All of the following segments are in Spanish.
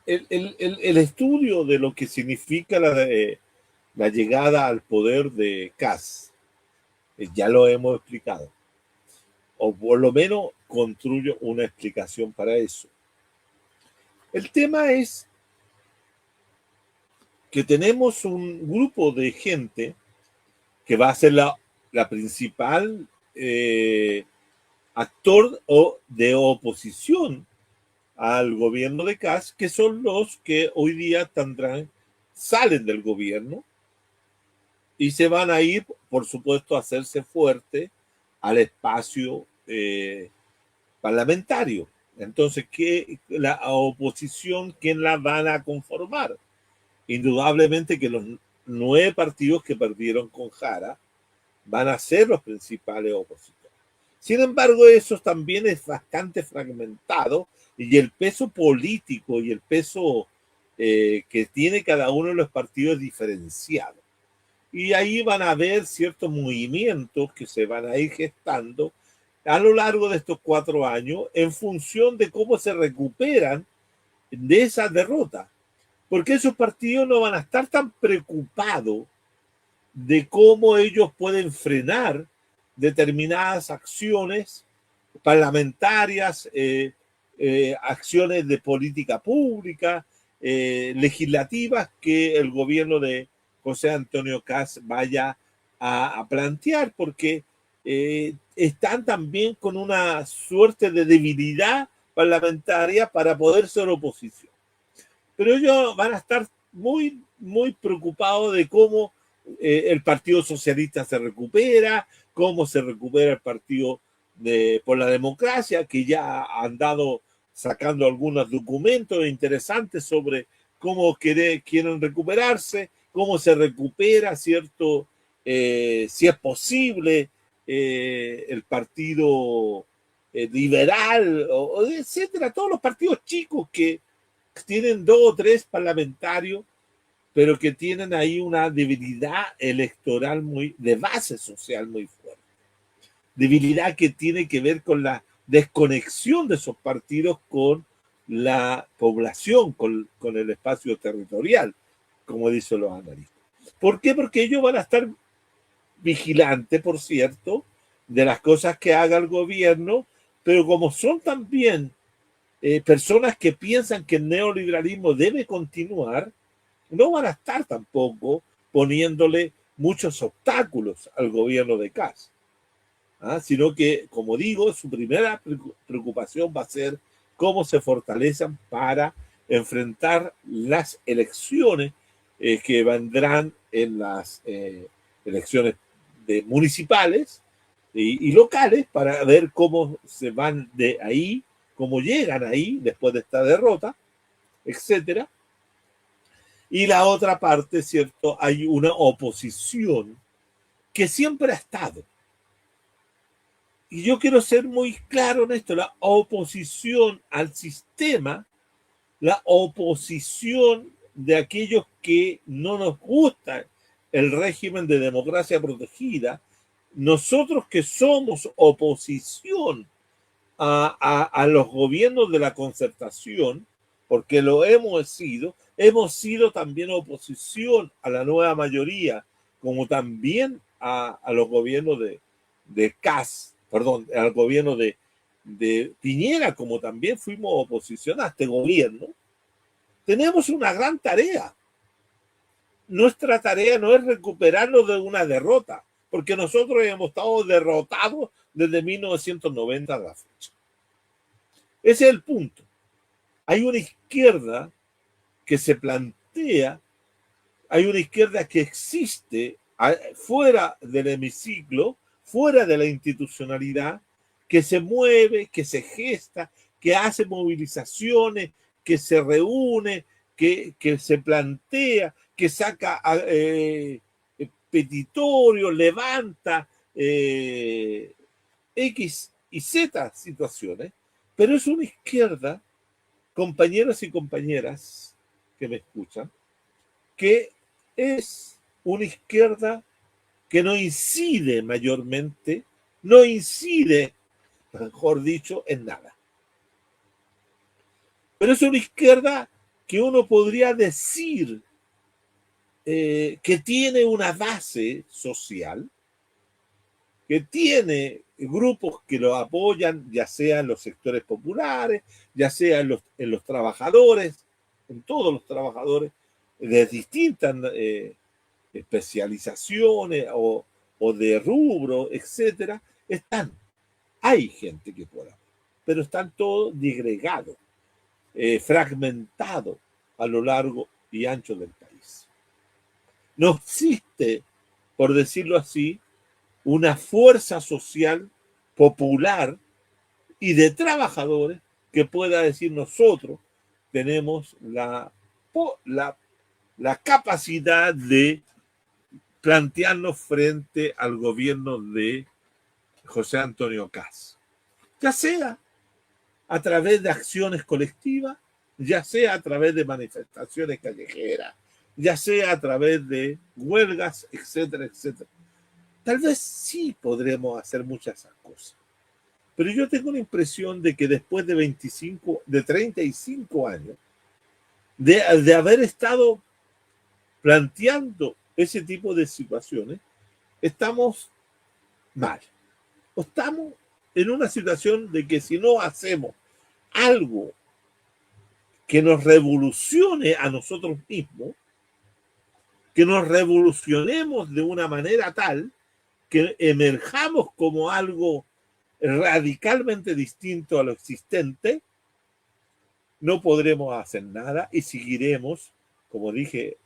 el estudio de lo que significa la llegada al poder de Kast, ya lo hemos explicado, o por lo menos construyo una explicación para eso. El tema es que tenemos un grupo de gente que va a ser la principal actor de oposición al gobierno de Kast, que son los que hoy día salen del gobierno y se van a ir, por supuesto, a hacerse fuerte al espacio parlamentario. Entonces, la oposición, ¿quién la van a conformar? Indudablemente que los 9 partidos que perdieron con Jara van a ser los principales opositores. Sin embargo, eso también es bastante fragmentado y el peso político y el peso que tiene cada uno de los partidos es diferenciado. Y ahí van a haber ciertos movimientos que se van a ir gestando a lo largo de estos 4 años en función de cómo se recuperan de esa derrota. Porque esos partidos no van a estar tan preocupados de cómo ellos pueden frenar determinadas acciones parlamentarias, acciones de política pública, legislativas que el gobierno de José Antonio Kast vaya a plantear, porque están también con una suerte de debilidad parlamentaria para poder ser oposición. Pero ellos van a estar muy, muy preocupados de cómo el Partido Socialista se recupera, cómo se recupera el Partido por la Democracia, que ya han dado sacando algunos documentos interesantes sobre cómo quieren recuperarse, cómo se recupera, ¿cierto? Si es posible, el Partido Liberal, etcétera, todos los partidos chicos que tienen 2 o 3 parlamentarios, pero que tienen ahí una debilidad electoral de base social muy fuerte. Debilidad que tiene que ver con la desconexión de esos partidos con la población, con el espacio territorial, como dicen los analistas. ¿Por qué? Porque ellos van a estar vigilantes, por cierto, de las cosas que haga el gobierno, pero como son también personas que piensan que el neoliberalismo debe continuar, no van a estar tampoco poniéndole muchos obstáculos al gobierno de Kast, sino que, como digo, su primera preocupación va a ser cómo se fortalecen para enfrentar las elecciones que vendrán en las elecciones municipales y locales, para ver cómo se van de ahí, cómo llegan ahí después de esta derrota, etcétera. Y la otra parte, ¿cierto? Hay una oposición que siempre ha estado. Y yo quiero ser muy claro en esto, la oposición al sistema, la oposición de aquellos que no nos gusta el régimen de democracia protegida, nosotros que somos oposición a los gobiernos de la concertación, porque lo hemos sido también oposición a la nueva mayoría, como también a los gobiernos de Kast, perdón, al gobierno de Piñera, como también fuimos oposición a este gobierno. Tenemos una gran tarea. Nuestra tarea no es recuperarnos de una derrota, porque nosotros hemos estado derrotados desde 1990 a la fecha. Ese es el punto. Hay una izquierda que se plantea, hay una izquierda que existe fuera del hemiciclo, fuera de la institucionalidad, que se mueve, que se gesta, que hace movilizaciones, que se reúne, que se plantea, que saca petitorios, levanta X y Z situaciones, pero es una izquierda, compañeros y compañeras que me escuchan, que es una izquierda que no incide mayormente, no incide, mejor dicho, en nada. Pero es una izquierda que uno podría decir que tiene una base social, que tiene grupos que lo apoyan, ya sea en los sectores populares, ya sea en los trabajadores, en todos los trabajadores, de distintas especializaciones o de rubro, etcétera, están. Hay gente que pueda, pero están todos disgregados, fragmentados a lo largo y ancho del país. No existe, por decirlo así, una fuerza social popular y de trabajadores que pueda decir nosotros tenemos la capacidad de plantearnos frente al gobierno de José Antonio Caz, ya sea a través de acciones colectivas, ya sea a través de manifestaciones callejeras, ya sea a través de huelgas, etcétera, etcétera. Tal vez sí podremos hacer muchas de esas cosas, pero yo tengo la impresión de que después de 35 años, de haber estado planteando ese tipo de situaciones, estamos mal. Estamos en una situación de que si no hacemos algo que nos revolucione a nosotros mismos, que nos revolucionemos de una manera tal que emerjamos como algo radicalmente distinto a lo existente, no podremos hacer nada y seguiremos, como dije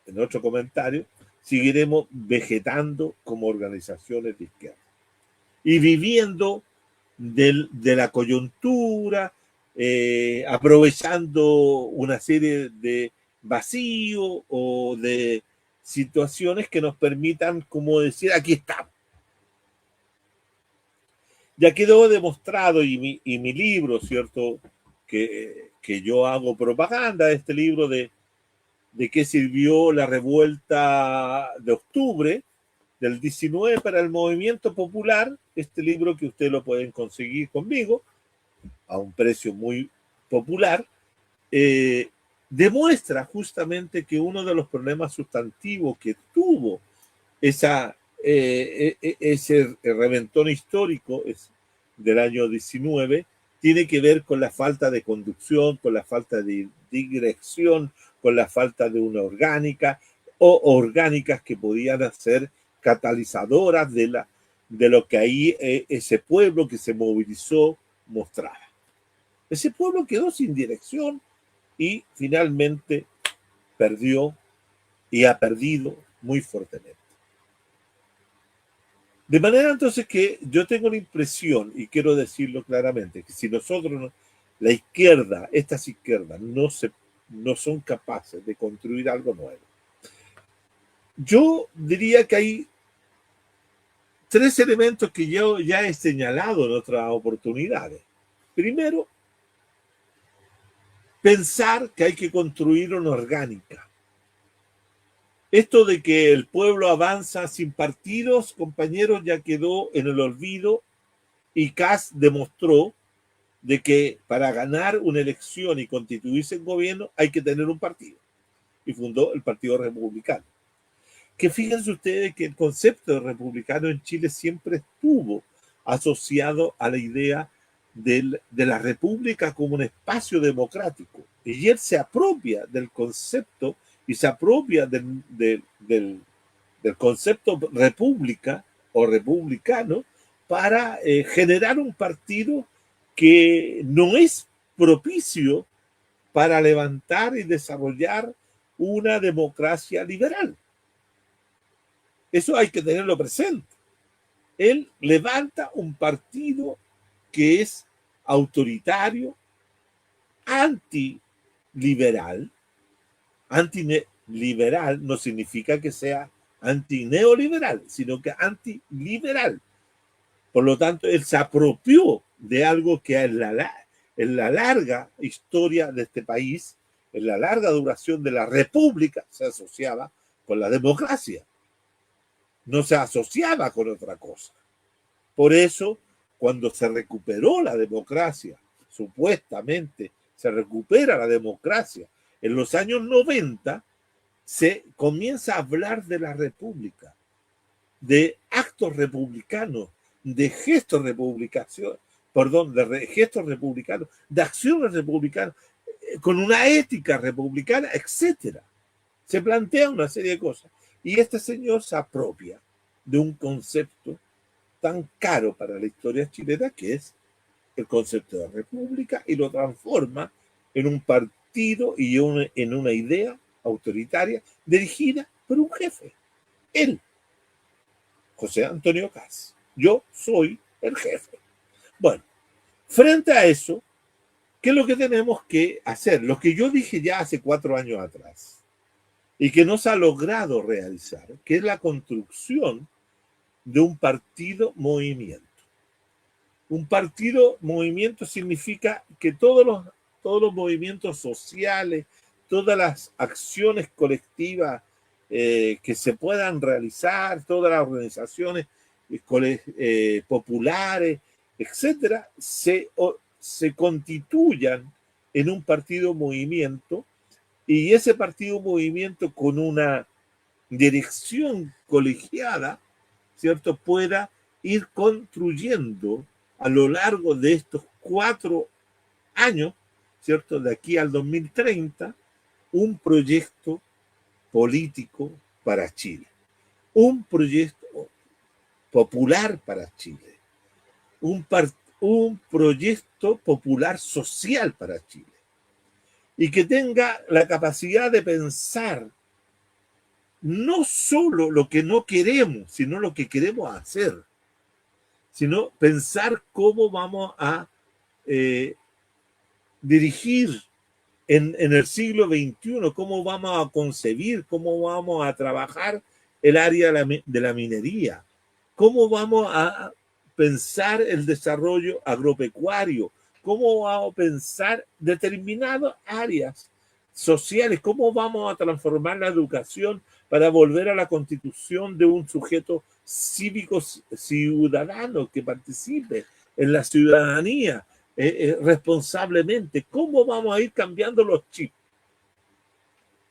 en otro comentario, seguiremos vegetando como organizaciones de izquierda y viviendo de la coyuntura, aprovechando una serie de vacíos o de situaciones que nos permitan, como decir, aquí estamos. Ya quedó demostrado, y mi libro, ¿cierto? Que yo hago propaganda de este libro de qué sirvió la revuelta de octubre del 19 para el movimiento popular, este libro que ustedes lo pueden conseguir conmigo a un precio muy popular, demuestra justamente que uno de los problemas sustantivos que tuvo ese reventón histórico del año 19 tiene que ver con la falta de conducción, con la falta de dirección, con la falta de una orgánica o orgánicas que podían ser catalizadoras de lo que ahí ese pueblo que se movilizó mostraba. Ese pueblo quedó sin dirección y finalmente perdió y ha perdido muy fuertemente. De manera entonces que yo tengo la impresión, y quiero decirlo claramente, que si nosotros, la izquierda, estas izquierdas, no son capaces de construir algo nuevo, yo diría que hay tres elementos que yo ya he señalado en otras oportunidades. Primero, pensar que hay que construir una orgánica. Esto de que el pueblo avanza sin partidos, compañeros, ya quedó en el olvido y Caz demostró de que para ganar una elección y constituirse en gobierno hay que tener un partido. Y fundó el Partido Republicano. Que fíjense ustedes que el concepto de republicano en Chile siempre estuvo asociado a la idea de la república como un espacio democrático. Y él se apropia del concepto y se apropia del concepto república o republicano para generar un partido que no es propicio para levantar y desarrollar una democracia liberal. Eso hay que tenerlo presente. Él levanta un partido que es autoritario, antiliberal. Antiliberal no significa que sea antineoliberal, sino que antiliberal. Por lo tanto, él se apropió de algo que en la larga historia de este país, en la larga duración de la república, se asociaba con la democracia. No se asociaba con otra cosa. Por eso, cuando se recuperó la democracia, supuestamente se recupera la democracia. En los años 90 se comienza a hablar de la república, de actos republicanos, de gestos republicanos, gestos republicanos, de acciones republicanas, con una ética republicana, etcétera. Se plantea una serie de cosas. Y este señor se apropia de un concepto tan caro para la historia chilena, que es el concepto de república, y lo transforma en un partido y en una idea autoritaria dirigida por un jefe. Él, José Antonio Kast. Yo soy el jefe. Bueno, frente a eso, ¿qué es lo que tenemos que hacer? Lo que yo dije ya hace 4 años atrás y que no se ha logrado realizar, que es la construcción de un partido movimiento. Un partido movimiento significa que todos los movimientos sociales, todas las acciones colectivas que se puedan realizar, todas las organizaciones populares, etcétera, se constituyan en un partido movimiento, y ese partido movimiento con una dirección colegiada, ¿cierto?, pueda ir construyendo a lo largo de estos 4 años, ¿cierto?, de aquí al 2030, un proyecto político para Chile, un proyecto popular para Chile, un proyecto popular social para Chile, y que tenga la capacidad de pensar no solo lo que no queremos, sino lo que queremos hacer, sino pensar cómo vamos a dirigir en el siglo XXI, cómo vamos a concebir, cómo vamos a trabajar el área de la minería, cómo vamos a pensar el desarrollo agropecuario, cómo vamos a pensar determinadas áreas sociales, cómo vamos a transformar la educación para volver a la constitución de un sujeto cívico ciudadano que participe en la ciudadanía responsablemente. ¿Cómo vamos a ir cambiando los chips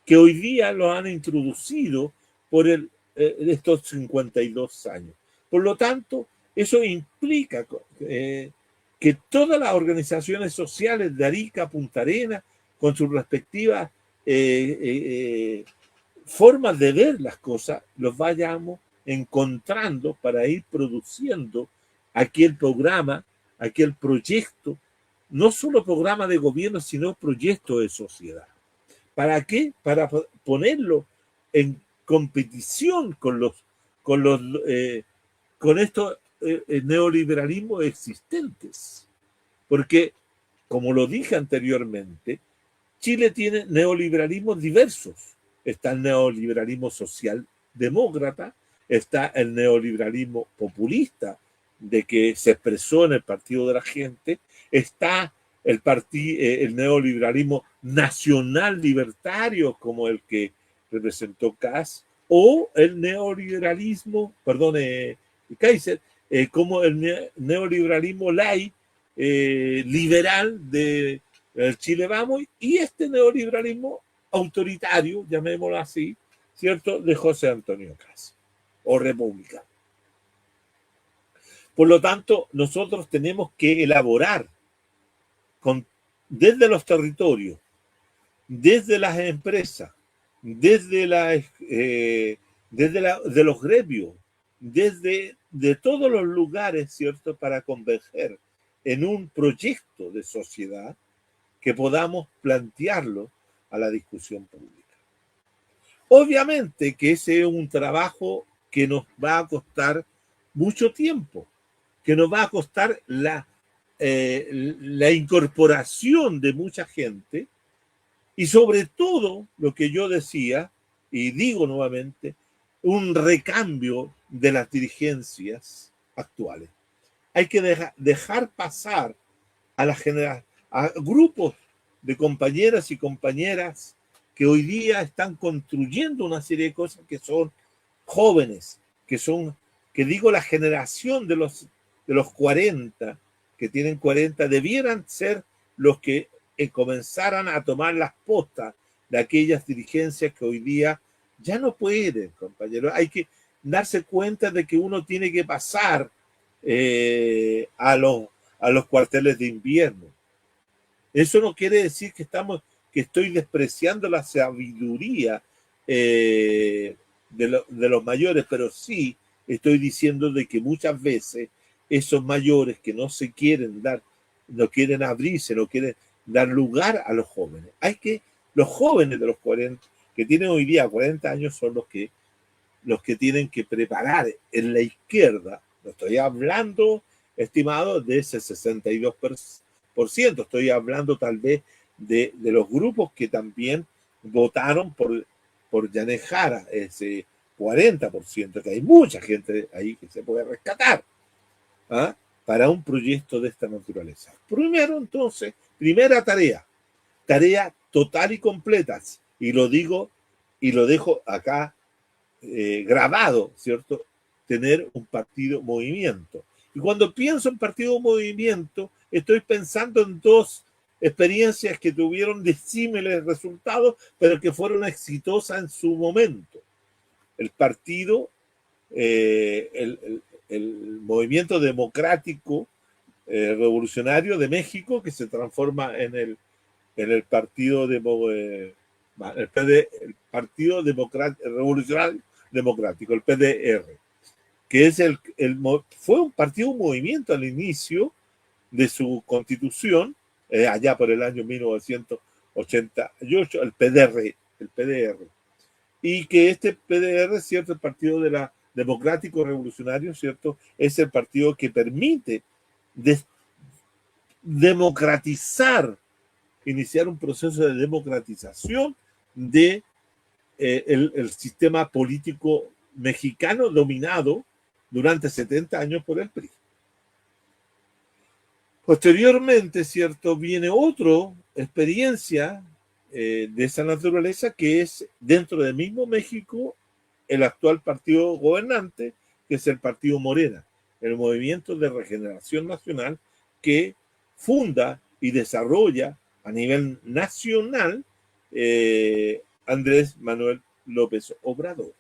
que hoy día los han introducido por estos 52 años? Por lo tanto, eso implica que todas las organizaciones sociales de Arica, Punta Arenas, con sus respectivas formas de ver las cosas, los vayamos encontrando para ir produciendo aquel programa, aquel proyecto, no solo programa de gobierno, sino proyecto de sociedad. ¿Para qué? Para ponerlo en competición con estos neoliberalismos existentes. Porque, como lo dije anteriormente, Chile tiene neoliberalismos diversos. Está el neoliberalismo socialdemócrata, está el neoliberalismo populista, de que se expresó en el Partido de la Gente, está el neoliberalismo nacional libertario, como el que representó Kast, o el neoliberalismo, Kaiser, como el neoliberalismo liberal de Chile Vamos, y este neoliberalismo autoritario, llamémoslo así, ¿cierto?, de José Antonio Kast, o republicano. Por lo tanto, nosotros tenemos que elaborar desde los territorios, desde las empresas, desde los gremios, de todos los lugares, ¿cierto?, para converger en un proyecto de sociedad que podamos plantearlo a la discusión pública. Obviamente que ese es un trabajo que nos va a costar mucho tiempo, que nos va a costar la incorporación de mucha gente, y sobre todo, lo que yo decía, y digo nuevamente, un recambio de las dirigencias actuales. Hay que dejar pasar a grupos de compañeras y compañeras que hoy día están construyendo una serie de cosas, que son jóvenes, que digo, la generación de los 40, que tienen 40, debieran ser los que comenzaran a tomar las postas de aquellas dirigencias que hoy día ya no pueden, compañeros. Hay que darse cuenta de que uno tiene que pasar a los cuarteles de invierno. Eso no quiere decir que estoy despreciando la sabiduría de los mayores, pero sí estoy diciendo de que muchas veces esos mayores que no se quieren dar, no quieren abrirse, no quieren dar lugar a los jóvenes. Los jóvenes de los 40, que tienen hoy día 40 años, son los que tienen que preparar en la izquierda. No estoy hablando, estimado, de ese 62%, estoy hablando tal vez de los grupos que también votaron por Yanez Jara, ese 40%, que hay mucha gente ahí que se puede rescatar, ¿ah?, para un proyecto de esta naturaleza. Primero, entonces, primera tarea total y completa, y lo digo y lo dejo acá grabado, ¿cierto? Tener un partido movimiento. Y cuando pienso en partido movimiento, estoy pensando en dos experiencias que tuvieron disímiles resultados, pero que fueron exitosas en su momento. El partido, el movimiento democrático revolucionario de México, que se transforma en el partido el Partido Revolucionario Democrático, el PDR, que es fue un partido, un movimiento al inicio de su constitución, allá por el año 1988, el PDR, y que este PDR, ¿cierto?, el Partido Democrático Revolucionario, ¿cierto?, es el partido que permite democratizar, iniciar un proceso de democratización de el sistema político mexicano dominado durante 70 años por el PRI. Posteriormente, ¿cierto?, viene otra experiencia de esa naturaleza, que es dentro del mismo México el actual partido gobernante, que es el partido Morena, el Movimiento de Regeneración Nacional, que funda y desarrolla a nivel nacional Andrés Manuel López Obrador,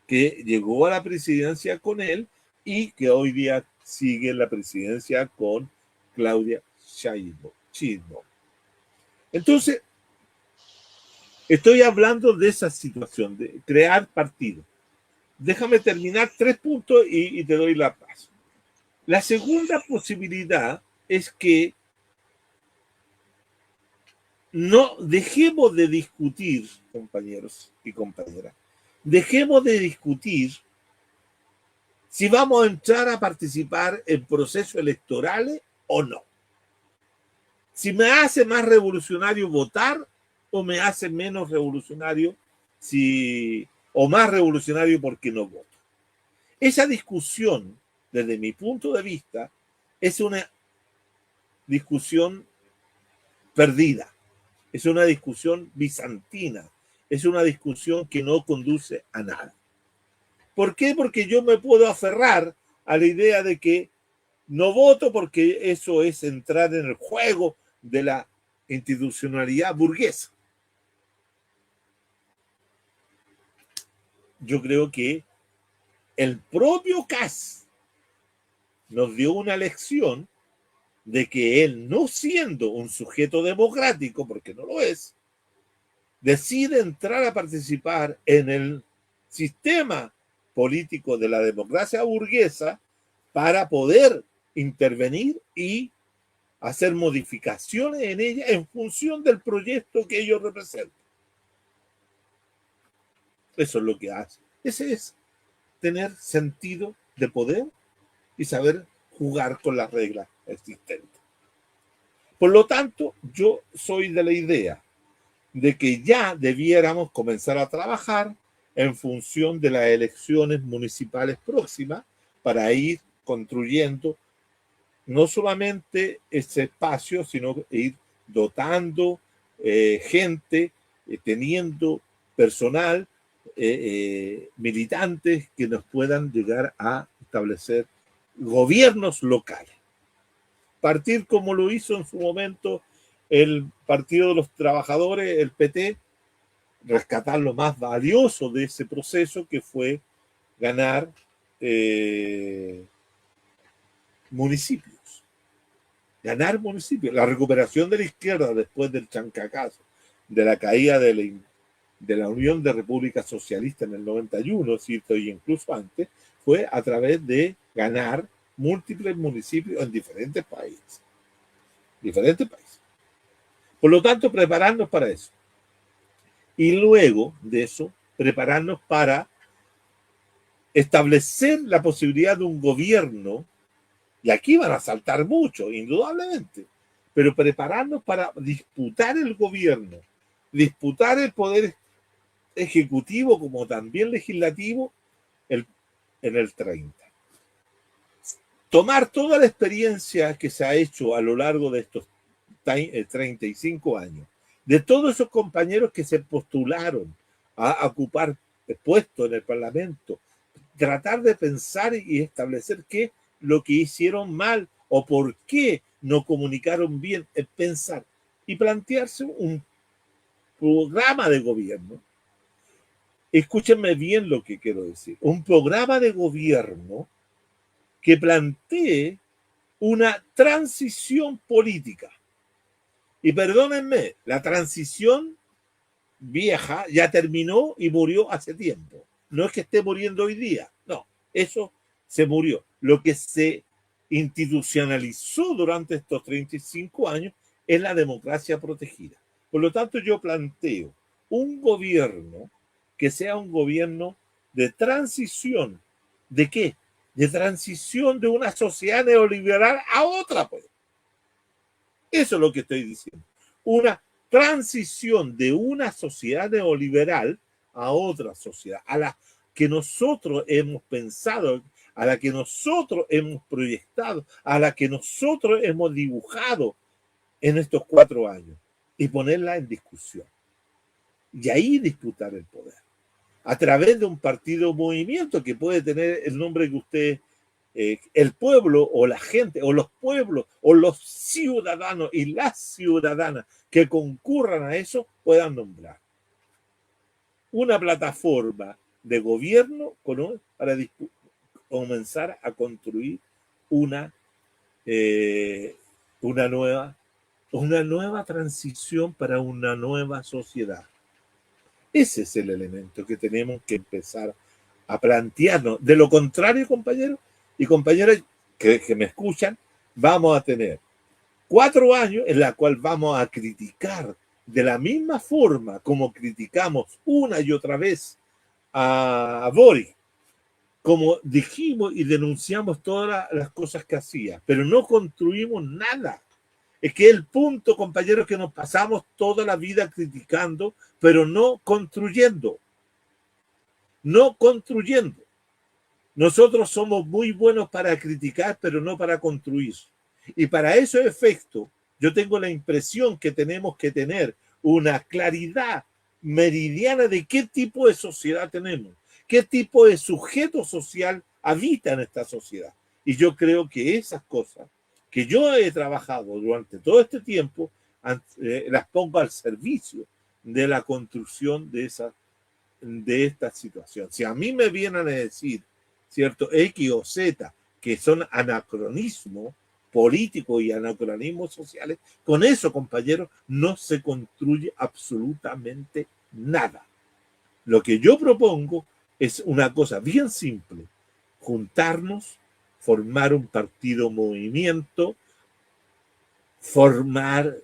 que llegó a la presidencia con él y que hoy día sigue la presidencia con Claudia Sheinbaum. Entonces, estoy hablando de esa situación, de crear partidos. Déjame terminar 3 puntos y te doy la paz. La segunda posibilidad es que no dejemos de discutir, compañeros y compañeras, dejemos de discutir si vamos a entrar a participar en procesos electorales o no. Si me hace más revolucionario votar o me hace menos revolucionario o más revolucionario porque no voto. Esa discusión, desde mi punto de vista, es una discusión perdida. Es una discusión bizantina, es una discusión que no conduce a nada. ¿Por qué? Porque yo me puedo aferrar a la idea de que no voto porque eso es entrar en el juego de la institucionalidad burguesa. Yo creo que el propio Kass nos dio una lección de que él, no siendo un sujeto democrático, porque no lo es, decide entrar a participar en el sistema político de la democracia burguesa para poder intervenir y hacer modificaciones en ella en función del proyecto que ellos representan. Eso es lo que hace. Ese es tener sentido de poder y saber jugar con las reglas existentes. Por lo tanto, yo soy de la idea de que ya debiéramos comenzar a trabajar en función de las elecciones municipales próximas para ir construyendo no solamente ese espacio, sino ir dotando gente, teniendo personal, militantes que nos puedan llegar a establecer gobiernos locales. Partir como lo hizo en su momento el Partido de los Trabajadores, el PT, rescatar lo más valioso de ese proceso, que fue ganar municipios. Ganar municipios. La recuperación de la izquierda después del chancacazo, de la caída de la Unión de Repúblicas Socialistas en el 91, ¿cierto? Y incluso antes, fue a través de ganar múltiples municipios en diferentes países. Diferentes países. Por lo tanto, prepararnos para eso. Y luego de eso, prepararnos para establecer la posibilidad de un gobierno, y aquí van a saltar mucho, indudablemente, pero prepararnos para disputar el gobierno, disputar el poder ejecutivo como también legislativo en el 30. Tomar toda la experiencia que se ha hecho a lo largo de estos 35 años, de todos esos compañeros que se postularon a ocupar puestos en el Parlamento, tratar de pensar y establecer qué lo que hicieron mal o por qué no comunicaron bien, pensar y plantearse un programa de gobierno. Escúchenme bien lo que quiero decir. Un programa de gobierno que plantee una transición política. Y perdónenme, la transición vieja ya terminó y murió hace tiempo. No es que esté muriendo hoy día, no, eso se murió. Lo que se institucionalizó durante estos 35 años es la democracia protegida. Por lo tanto, yo planteo un gobierno que sea un gobierno de transición. ¿De qué? De transición de una sociedad neoliberal a otra, pues. Eso es lo que estoy diciendo. Una transición de una sociedad neoliberal a otra sociedad, a la que nosotros hemos pensado, a la que nosotros hemos proyectado, a la que nosotros hemos dibujado en estos 4 años, y ponerla en discusión. Y ahí disputar el poder. A través de un partido movimiento que puede tener el nombre que usted, el pueblo o la gente o los pueblos o los ciudadanos y las ciudadanas que concurran a eso puedan nombrar. Una plataforma de gobierno para comenzar a construir una nueva transición para una nueva sociedad. Ese es el elemento que tenemos que empezar a plantearnos. De lo contrario, compañeros y compañeras que me escuchan, vamos a tener 4 años en la cual vamos a criticar de la misma forma como criticamos una y otra vez a Boric, como dijimos y denunciamos todas las cosas que hacía, pero no construimos nada. Es que el punto, compañeros, que nos pasamos toda la vida criticando, pero no construyendo. No construyendo. Nosotros somos muy buenos para criticar, pero no para construir. Y para esos efectos, yo tengo la impresión que tenemos que tener una claridad meridiana de qué tipo de sociedad tenemos, qué tipo de sujeto social habita en esta sociedad. Y yo creo que esas cosas que yo he trabajado durante todo este tiempo, las pongo al servicio de la construcción de esta situación. Si a mí me vienen a decir, ¿cierto?, X o Z, que son anacronismos políticos y anacronismos sociales, con eso, compañeros, no se construye absolutamente nada. Lo que yo propongo es una cosa bien simple: juntarnos, formar un partido movimiento, formar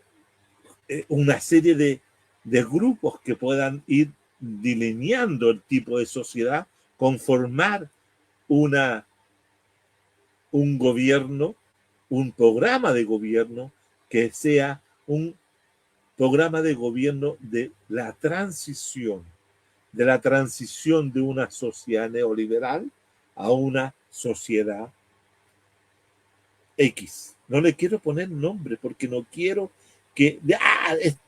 una serie de grupos que puedan ir delineando el tipo de sociedad, conformar un gobierno, un programa de gobierno que sea un programa de gobierno de la transición de una sociedad neoliberal a una sociedad X. No le quiero poner nombre porque no quiero que...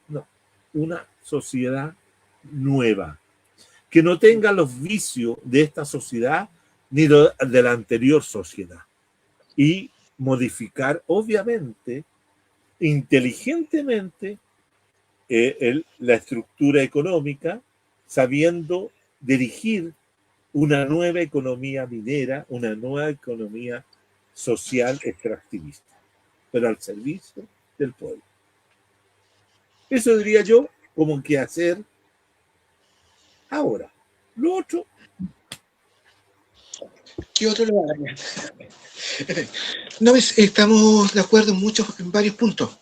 no, una sociedad nueva, que no tenga los vicios de esta sociedad ni de la anterior sociedad. Y modificar, obviamente, inteligentemente la estructura económica, sabiendo dirigir una nueva economía minera, una nueva economía social extractivista, pero al servicio del pueblo. Eso diría yo como que hacer ahora. Lo otro. ¿Qué otro lo haría? No, estamos de acuerdo en varios puntos,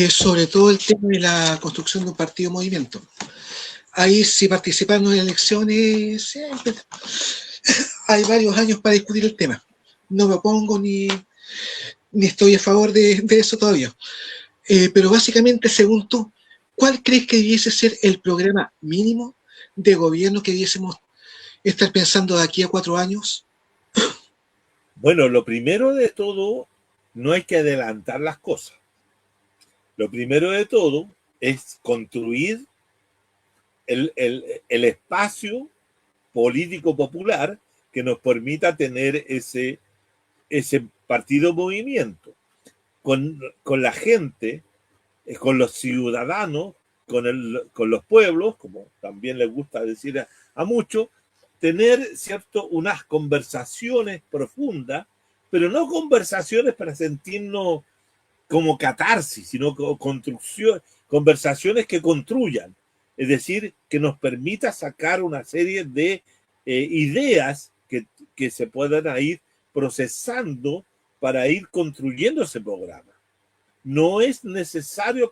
sobre todo el tema de la construcción de un partido movimiento. Ahí, si participando en elecciones, siempre hay varios años para discutir el tema. No me opongo ni estoy a favor de eso todavía. Pero básicamente, según tú, ¿cuál crees que debiese ser el programa mínimo de gobierno que debiésemos estar pensando de aquí a 4 años? Bueno, lo primero de todo, no hay que adelantar las cosas. Lo primero de todo es construir el espacio político popular que nos permita tener ese partido movimiento con la gente, con los ciudadanos, con los pueblos, como también les gusta decir a muchos, tener, ¿cierto?, unas conversaciones profundas, pero no conversaciones para sentirnos como catarsis, sino construcción, conversaciones que construyan, es decir, que nos permita sacar una serie de ideas que se puedan ir procesando para ir construyendo ese programa. No es necesario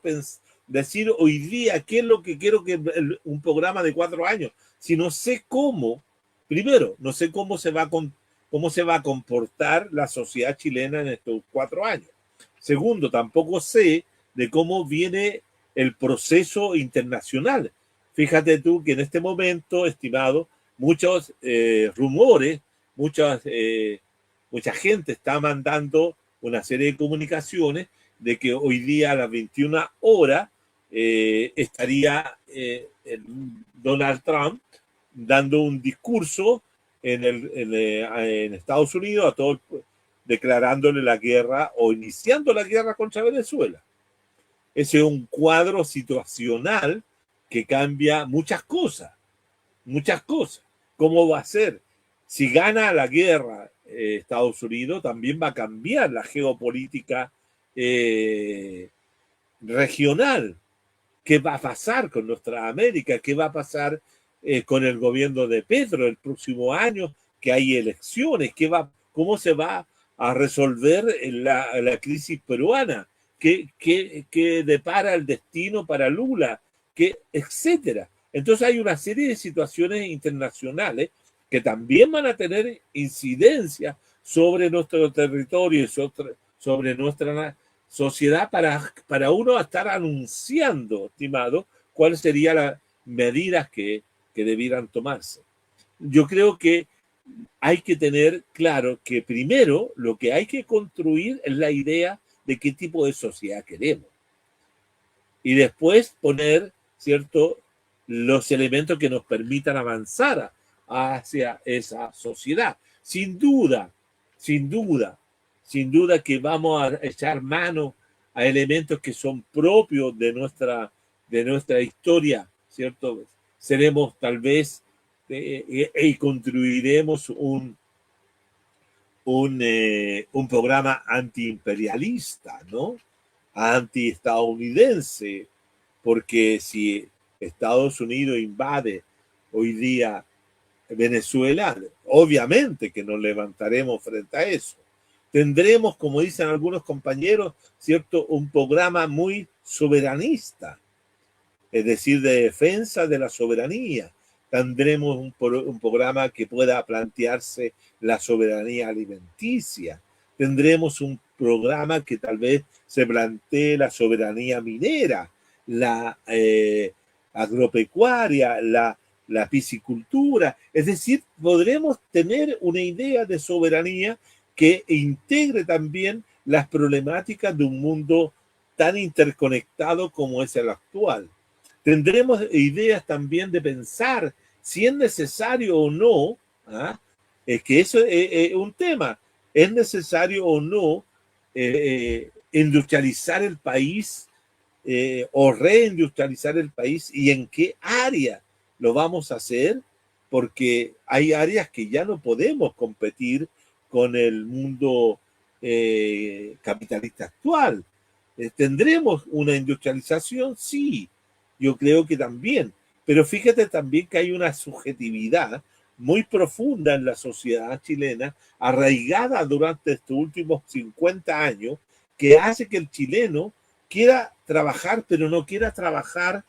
decir hoy día qué es lo que quiero que un programa de 4 años, sino sé cómo, primero, no sé cómo se va a comportar la sociedad chilena en estos 4 años. Segundo, tampoco sé de cómo viene el proceso internacional. Fíjate tú que en este momento, estimado, muchos rumores, mucha gente está mandando una serie de comunicaciones de que hoy día a las 21 horas estaría Donald Trump dando un discurso en Estados Unidos a todo declarándole la guerra o iniciando la guerra contra Venezuela. Ese es un cuadro situacional que cambia muchas cosas, muchas cosas. ¿Cómo va a ser? Si gana la guerra Estados Unidos, también va a cambiar la geopolítica regional. ¿Qué va a pasar con nuestra América? ¿Qué va a pasar con el gobierno de Petro el próximo año? Que hay elecciones. ¿Cómo se va a resolver la crisis peruana? ¿Qué depara el destino para Lula? Etcétera. Entonces hay una serie de situaciones internacionales que también van a tener incidencia sobre nuestro territorio y sobre nuestra sociedad para uno estar anunciando, estimado, cuáles serían las medidas que debieran tomarse. Yo creo que hay que tener claro que primero lo que hay que construir es la idea de qué tipo de sociedad queremos. Y después poner, ¿cierto?, los elementos que nos permitan avanzar hacia esa sociedad. Sin duda que vamos a echar mano a elementos que son propios de nuestra historia, ¿cierto? Seremos tal vez y construiremos un programa antiimperialista, ¿no? Antiestadounidense, porque si Estados Unidos invade hoy día Venezuela, obviamente que nos levantaremos frente a eso. Tendremos, como dicen algunos compañeros, ¿cierto?, un programa muy soberanista, es decir, de defensa de la soberanía. Tendremos un programa que pueda plantearse la soberanía alimenticia. Tendremos un programa que tal vez se plantee la soberanía minera, la agropecuaria, la piscicultura. Es decir, podremos tener una idea de soberanía que integre también las problemáticas de un mundo tan interconectado como es el actual. Tendremos ideas también de pensar si es necesario o no, es que eso es un tema, es necesario o no industrializar el país o reindustrializar el país y en qué área lo vamos a hacer, porque hay áreas que ya no podemos competir con el mundo capitalista actual. ¿Tendremos una industrialización? Sí, yo creo que también, pero fíjate también que hay una subjetividad muy profunda en la sociedad chilena, arraigada durante estos últimos 50 años, que hace que el chileno quiera trabajar, pero no quiera trabajar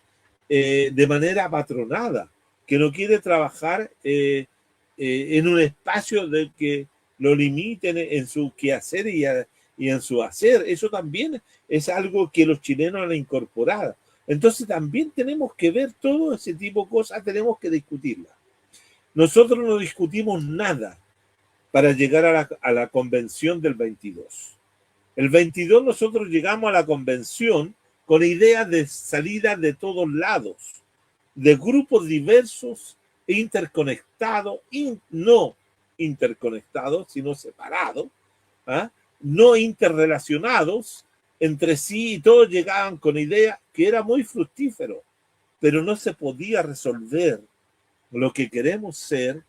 de manera patronada, que no quiere trabajar en un espacio de que lo limiten en su quehacer y en su hacer. Eso también es algo que los chilenos han incorporado. Entonces también tenemos que ver todo ese tipo de cosas, tenemos que discutirlas. Nosotros no discutimos nada para llegar a la convención del 22. El 22 nosotros llegamos a la convención con ideas de salida de todos lados, de grupos diversos, interconectados, no interconectados, sino separados, ¿ah? No interrelacionados entre sí, y todos llegaban con ideas que era muy fructífero, pero no se podía resolver lo que queremos ser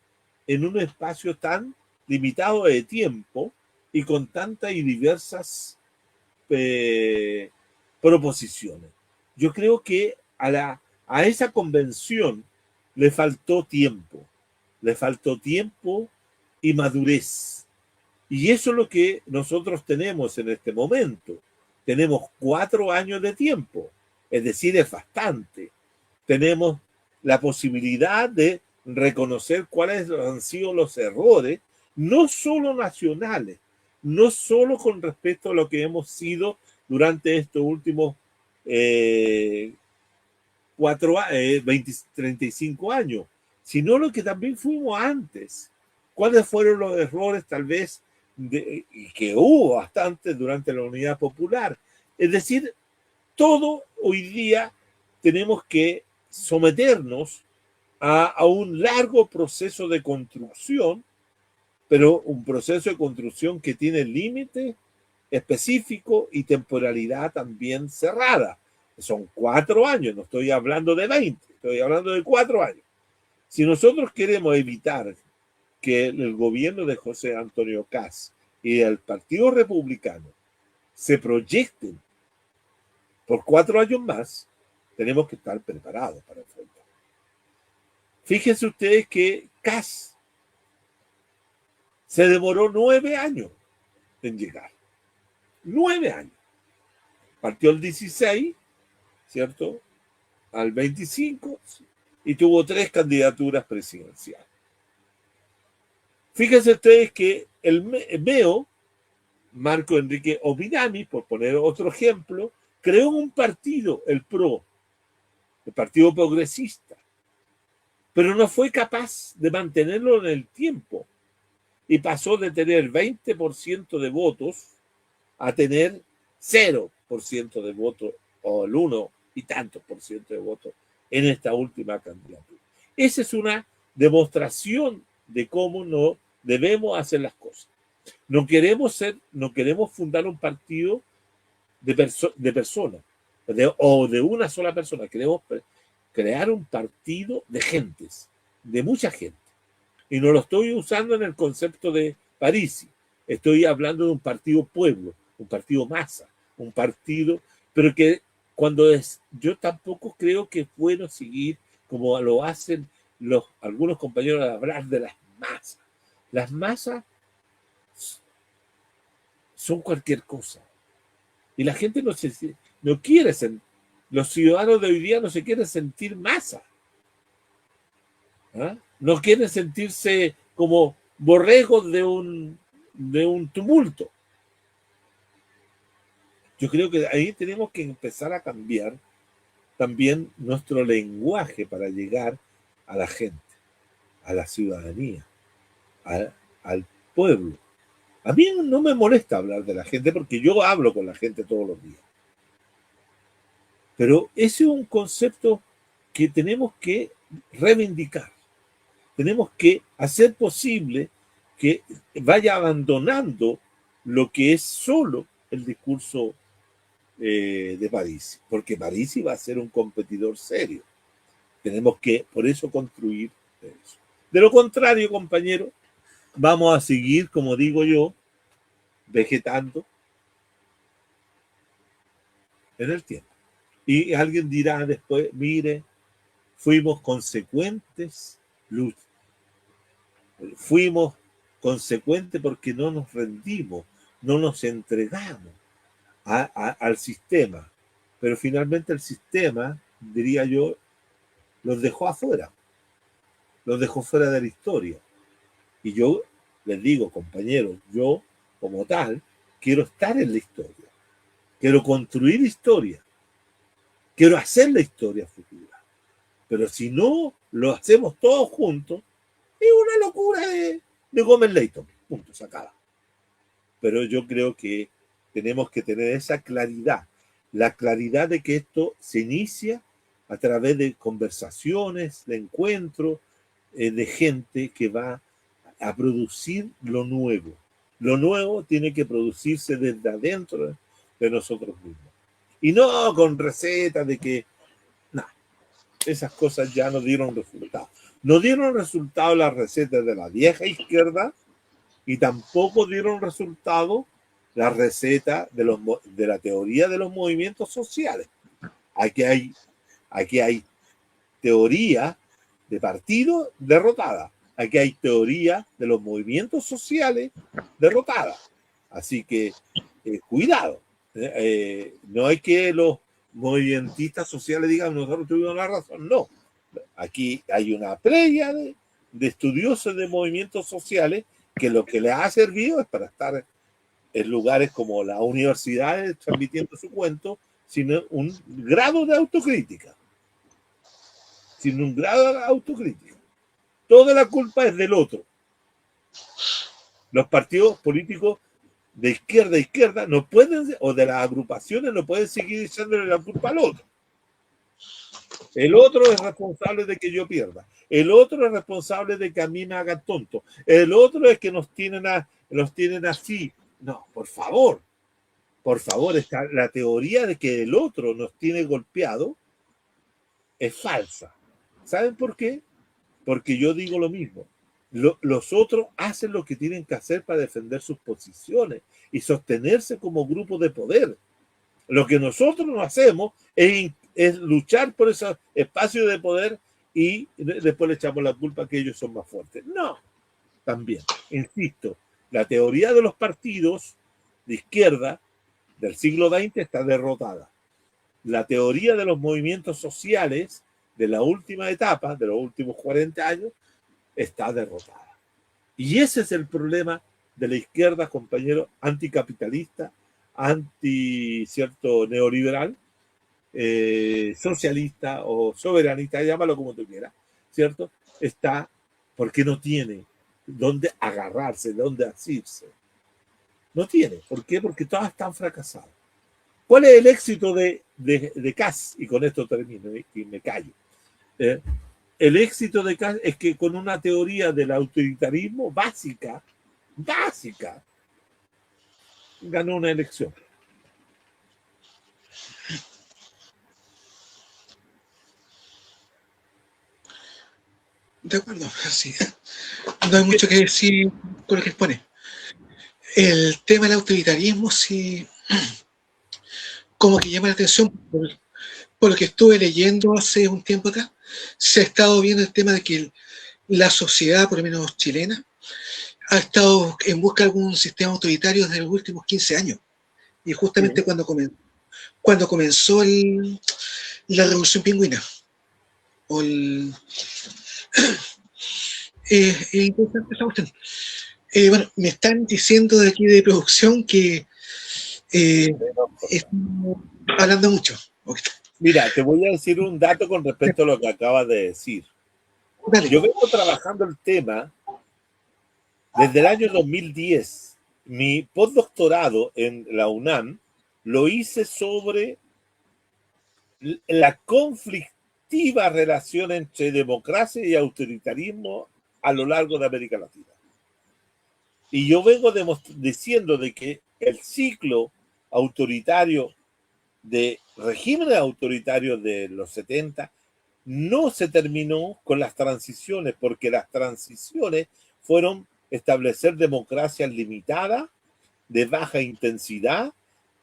en un espacio tan limitado de tiempo y con tantas y diversas proposiciones. Yo creo que a esa convención le faltó tiempo y madurez. Y eso es lo que nosotros tenemos en este momento. Tenemos 4 años de tiempo, es decir, es bastante. Tenemos la posibilidad de reconocer cuáles han sido los errores, no solo nacionales, no solo con respecto a lo que hemos sido durante estos últimos 35 años, sino lo que también fuimos antes. ¿Cuáles fueron los errores tal vez y que hubo bastante durante la Unidad Popular? Es decir, todo hoy día tenemos que someternos a un largo proceso de construcción, pero un proceso de construcción que tiene límite específico y temporalidad también cerrada. Son 4 años, no estoy hablando de 20, estoy hablando de 4 años. Si nosotros queremos evitar que el gobierno de José Antonio Kast y el Partido Republicano se proyecten por 4 años más, tenemos que estar preparados para enfrentar. Fíjense ustedes que Kast se demoró 9 años en llegar. 9 años. Partió el 16, ¿cierto? Al 25 y tuvo 3 candidaturas presidenciales. Fíjense ustedes que el MEO, Marco Enrique Ominami, por poner otro ejemplo, creó un partido, el PRO, el Partido Progresista, pero no fue capaz de mantenerlo en el tiempo y pasó de tener 20% de votos a tener 0% de votos o el 1 y tantos por ciento de votos en esta última candidatura. Esa es una demostración de cómo no debemos hacer las cosas. No queremos fundar un partido de personas o de una sola persona. Queremos crear un partido de gentes, de mucha gente. Y no lo estoy usando en el concepto de Parisi. Estoy hablando de un partido pueblo, un partido masa, un partido, pero que yo tampoco creo que es bueno seguir como lo hacen algunos compañeros a hablar de las masas. Las masas son cualquier cosa. Y la gente no quiere los ciudadanos de hoy día no se quieren sentir masa. ¿Ah? No quieren sentirse como borregos de un tumulto. Yo creo que ahí tenemos que empezar a cambiar también nuestro lenguaje para llegar a la gente, a la ciudadanía, al pueblo. A mí no me molesta hablar de la gente porque yo hablo con la gente todos los días. Pero ese es un concepto que tenemos que reivindicar. Tenemos que hacer posible que vaya abandonando lo que es solo el discurso de París, porque París va a ser un competidor serio. Tenemos que, por eso, construir eso. De lo contrario, compañero, vamos a seguir, como digo yo, vegetando en el tiempo. Y alguien dirá después, mire, fuimos consecuentes, fuimos consecuentes porque no nos rendimos, no nos entregamos al sistema. Pero finalmente el sistema, diría yo, los dejó afuera, los dejó fuera de la historia. Y yo les digo, compañeros, yo como tal quiero estar en la historia, quiero construir historia, quiero hacer la historia futura. Pero si no lo hacemos todos juntos, es una locura de Gómez Leighton. Punto, se acaba. Pero yo creo que tenemos que tener esa claridad, la claridad de que esto se inicia a través de conversaciones, de encuentros, de gente que va a producir lo nuevo. Lo nuevo tiene que producirse desde adentro de nosotros mismos. Y no con recetas de que, no, esas cosas ya no dieron resultado. No dieron resultado las recetas de la vieja izquierda y tampoco dieron resultado las recetas de la teoría de los movimientos sociales. Aquí hay teoría de partido derrotada. Aquí hay teoría de los movimientos sociales derrotada. Así que cuidado. No hay que los movimentistas sociales digan nosotros tuvimos la razón. No. Aquí hay una playa de estudiosos de movimientos sociales que lo que les ha servido es para estar en lugares como las universidades transmitiendo su cuento sin un grado de autocrítica. Sin un grado de autocrítica. Toda la culpa es del otro. Los partidos políticos de izquierda a izquierda no pueden, o de las agrupaciones no pueden seguir echándole la culpa al otro. El otro es responsable de que yo pierda. El otro es responsable de que a mí me hagan tonto. El otro es que nos tienen así. No, por favor, la teoría de que el otro nos tiene golpeado es falsa. ¿Saben por qué? Porque yo digo lo mismo. Los otros hacen lo que tienen que hacer para defender sus posiciones y sostenerse como grupo de poder. Lo que nosotros no hacemos es luchar por esos espacios de poder y después le echamos la culpa a que ellos son más fuertes. No, también, insisto, la teoría de los partidos de izquierda del siglo XX está derrotada. La teoría de los movimientos sociales de la última etapa, de los últimos 40 años, está derrotada. Y ese es el problema de la izquierda, compañero, anticapitalista, cierto neoliberal, socialista o soberanista, llámalo como tú quieras, ¿cierto? Está porque no tiene dónde agarrarse, dónde asirse. No tiene. ¿Por qué? Porque todas están fracasadas. ¿Cuál es el éxito de Kass? Y con esto termino y me callo. El éxito de Kass es que con una teoría del autoritarismo básica, ganó una elección. De acuerdo, sí. No hay mucho que decir con lo que expone. El tema del autoritarismo sí, como que llama la atención por lo que estuve leyendo hace un tiempo acá. Se ha estado viendo el tema de que la sociedad, por lo menos chilena, ha estado en busca de algún sistema autoritario desde los últimos 15 años. Y justamente cuando comenzó la Revolución Pingüina. O interesante esa cuestión. Bueno, me están diciendo de aquí de producción que estamos hablando mucho. Okay. Mira, te voy a decir un dato con respecto a lo que acabas de decir. Dale. Yo vengo trabajando el tema desde el año 2010. Mi postdoctorado en la UNAM lo hice sobre la conflictiva relación entre democracia y autoritarismo a lo largo de América Latina. Y yo vengo diciendo de que el ciclo autoritario de regímenes autoritarios de los 70 no se terminó con las transiciones, porque las transiciones fueron establecer democracias limitadas, de baja intensidad,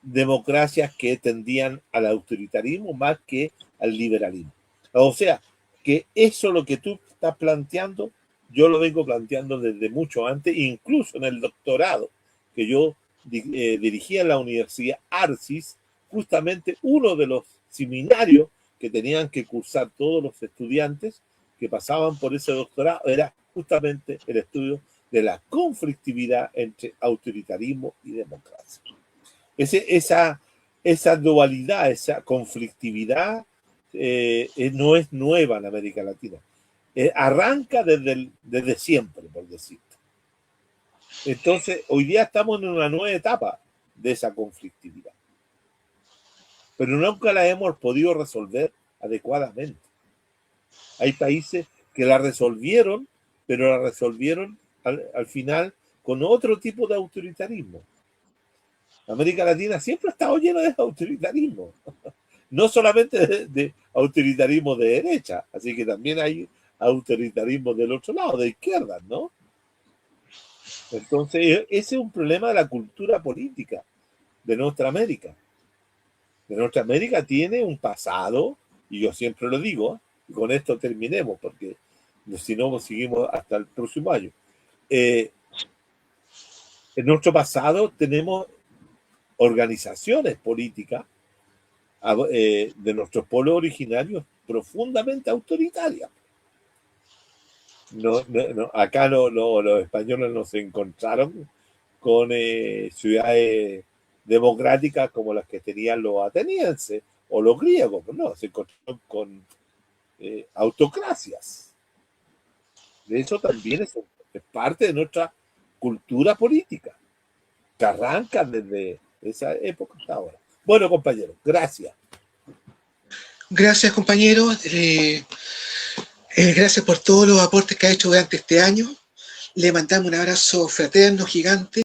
democracias que tendían al autoritarismo más que al liberalismo. O sea, que eso lo que tú estás planteando, yo lo vengo planteando desde mucho antes, incluso en el doctorado que yo dirigía en la Universidad Arcis, justamente uno de los seminarios que tenían que cursar todos los estudiantes que pasaban por ese doctorado era justamente el estudio de la conflictividad entre autoritarismo y democracia. Esa dualidad, esa conflictividad no es nueva en América Latina. Arranca desde siempre, por decirlo. Entonces, hoy día estamos en una nueva etapa de esa conflictividad. Pero nunca la hemos podido resolver adecuadamente. Hay países que la resolvieron, pero la resolvieron al final con otro tipo de autoritarismo. América Latina siempre ha estado llena de autoritarismo, no solamente de autoritarismo de derecha, así que también hay autoritarismo del otro lado, de izquierda, ¿no? Entonces, ese es un problema de la cultura política de nuestra América. De nuestra América tiene un pasado, y yo siempre lo digo, y con esto terminemos, porque si no, seguimos hasta el próximo año. En nuestro pasado tenemos organizaciones políticas de nuestros pueblos originarios profundamente autoritarias. Acá los españoles no se encontraron con ciudades democráticas como las que tenían los atenienses o los griegos, no, se encontraron con autocracias. De eso también es parte de nuestra cultura política, que arranca desde esa época hasta ahora. Bueno, compañeros, gracias. Gracias, compañeros. Gracias por todos los aportes que ha hecho durante este año. Le mandamos un abrazo fraterno, gigante.